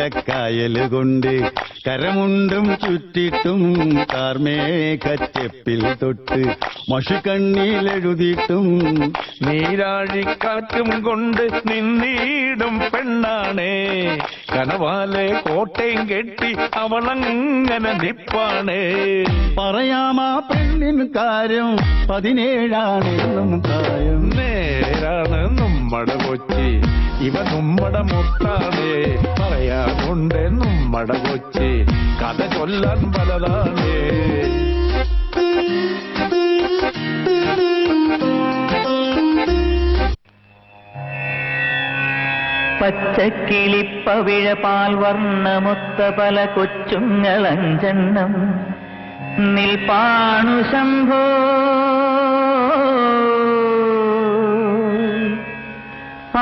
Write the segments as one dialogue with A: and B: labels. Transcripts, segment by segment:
A: കരിനീലക്കായലുകൊണ്ട് കരമുണ്ടും ചുറ്റിട്ടും കാർമേഘച്ചെപ്പിൽ തൊട്ട് മഷിക്കണ്ണിലെഴുതിയിട്ടും
B: നീരാഴിക്കാറ്റും കൊണ്ട് നിന്നീടും പെണ്ണാണേ കനവാലെ കോട്ടയും കെട്ടി അവളങ്ങനെ നിപ്പാണേ.
A: പറയാമാ പെണ്ണിൻ കാര്യം 17 പ്രായം.
B: നേരാണ് നമ്മടെ കൊച്ചി, ഇവ നമ്മടെ മുത്താണേ. പറയാനുണ്ട് നമ്മടെ കൊച്ചി, കഥ ചൊല്ലാൻ പലതാണേ.
C: പച്ചക്കിളിപ്പവിഴപാൽ വർണ്ണമൊത്ത പല കൊച്ചുങ്ങളഞ്ചെണ്ണം നിൽപ്പാണു ശംഭോ.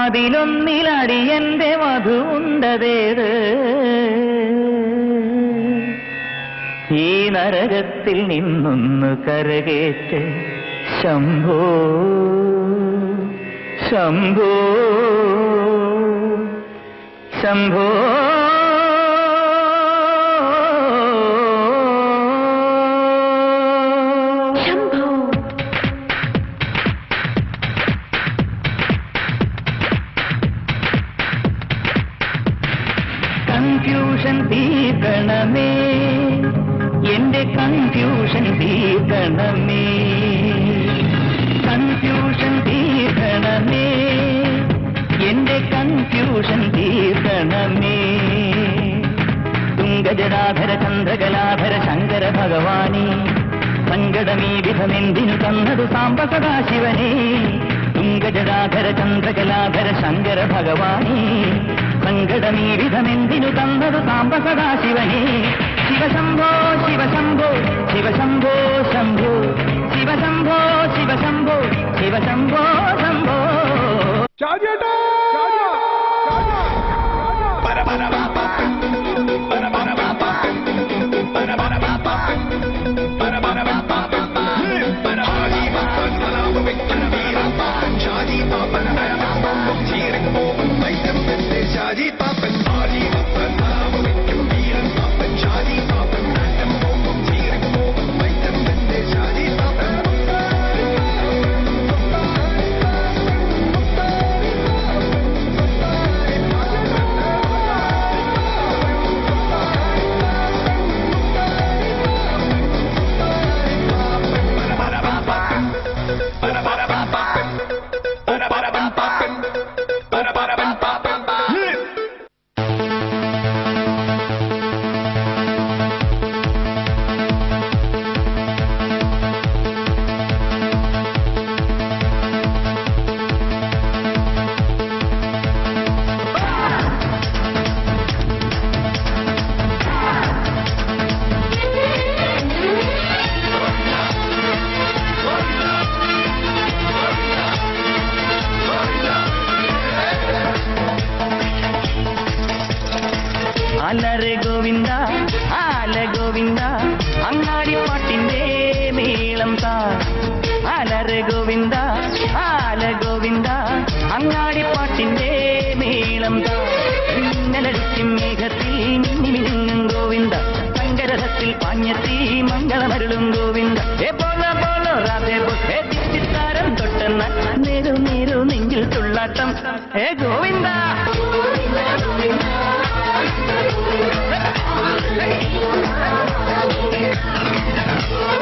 C: അതിലൊന്നിലടിയന്റെ മധുണ്ടതേത് ഈ നരകത്തിൽ നിന്നൊന്നു കരകേറ്റ് ശംഭോ ശംഭോ ശംഭോ. കൺഫ്യൂഷൻ തീർക്കണമേ, എന്റെ കൺഫ്യൂഷൻ തീർക്കണമേ, കൺഫ്യൂഷൻ തീർക്കണമേ, എന്റെ കൺഫ്യൂഷൻ തീർക്കണമേ. തുംഗജടാധര ചന്ദ്രകലാധര ശങ്കര ഭഗവാനേ, സങ്കടമീ വിധമെന്തിനു തന്നതു സാംബ സദാശിവനേ. തുംഗജടാധര ചന്ദ്രകലാധര ശങ്കര ഭഗവാനേ, സങ്കടമീ വിധമെന്തിനു തന്നതു സാംബ സദാശിവനേ. ശിവശംഭോ ശിവശംഭോ ശിവശംഭോ ശംഭോ ശിവശംഭോ ശിവശംഭോ ശിവശംഭോ ശംഭോ. ആലരെ ഗോവിന്ദ ആല ഗോവിന്ദ അങ്ങാടിപ്പാട്ടിന്റെ മേളം താ. ആലരെ ഗോവിന്ദ ആല ഗോവിന്ദ അങ്ങാടിപ്പാട്ടിന്റെ മേളം താ. മിന്നലടിക്കും മേഘത്തിൽ മിന്നിമിനുങ്ങും ഗോവിന്ദ, സങ്കരഥത്തിൽ പാഞ്ഞെത്തി മംഗളമരുളും ഗോവിന്ദ. പോലോ പോലോ രാധേ ബോലേ ചിത്താരം തൊട്ടെന്ന നേരു നേരു നെഞ്ചിൽ തുള്ളാട്ടം. ഹേ ഗോവിന്ദ
D: Hey!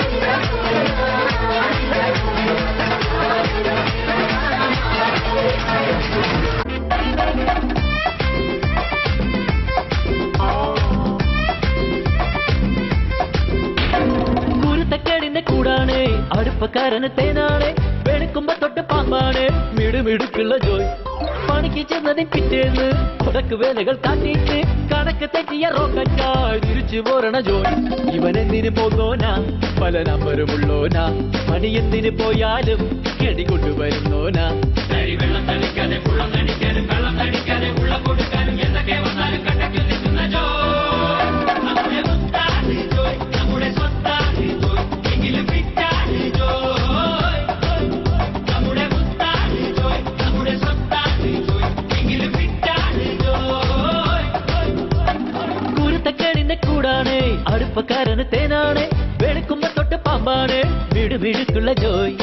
C: കൂടാണ് അടുപ്പക്കാരന് തേനാണ് വെളുക്കുമ്പോ തൊട്ട് പാമ്പാണ് മിടുമിടുക്കുള്ള ജോയ് പണിക്ക് ചെന്നതിന് പിറ്റേന്ന് ഉടക്ക് വേലകൾ കാട്ടിയിട്ട് കണക്ക് തെറ്റിയ റോക്കറ്റായി തിരിച്ചു പോരണ ജോയ് ഇവനെന്തിന് പോകോനാ പല നമ്പരുമുള്ളോനാ പണി എന്തിന് പോയാലും കെടി കൊണ്ടുവരുന്നോനാ വെള്ളം തളിക്കാതെ കുളം തടിക്കാനും വെള്ളം തടിക്കാതെ ഉള്ളം കൊടുക്കാനും എന്തൊക്കെ വന്നാലും കട്ടക്കിൽ നിൽക്കുന്ന ജോയ് നമ്മുടെ മുത്താടി ജോയ് നമ്മുടെ സ്വത്താടി ജോയ് എങ്കിലും വിറ്റാടി ജോയ് നമ്മുടെ മുത്താടി ജോയ് നമ്മുടെ സ്വത്താടി ജോയ് എങ്കിലും വിറ്റാടി ജോയ് കുരുത്തക്കേടിന്റെ കൂടാണ് അടുപ്പക്കാരന് തേനാണ് വെളുക്കുമ്പോ തൊട്ട് പാമ്പാണ് മിടുമിടുക്കുള്ള ജോയ്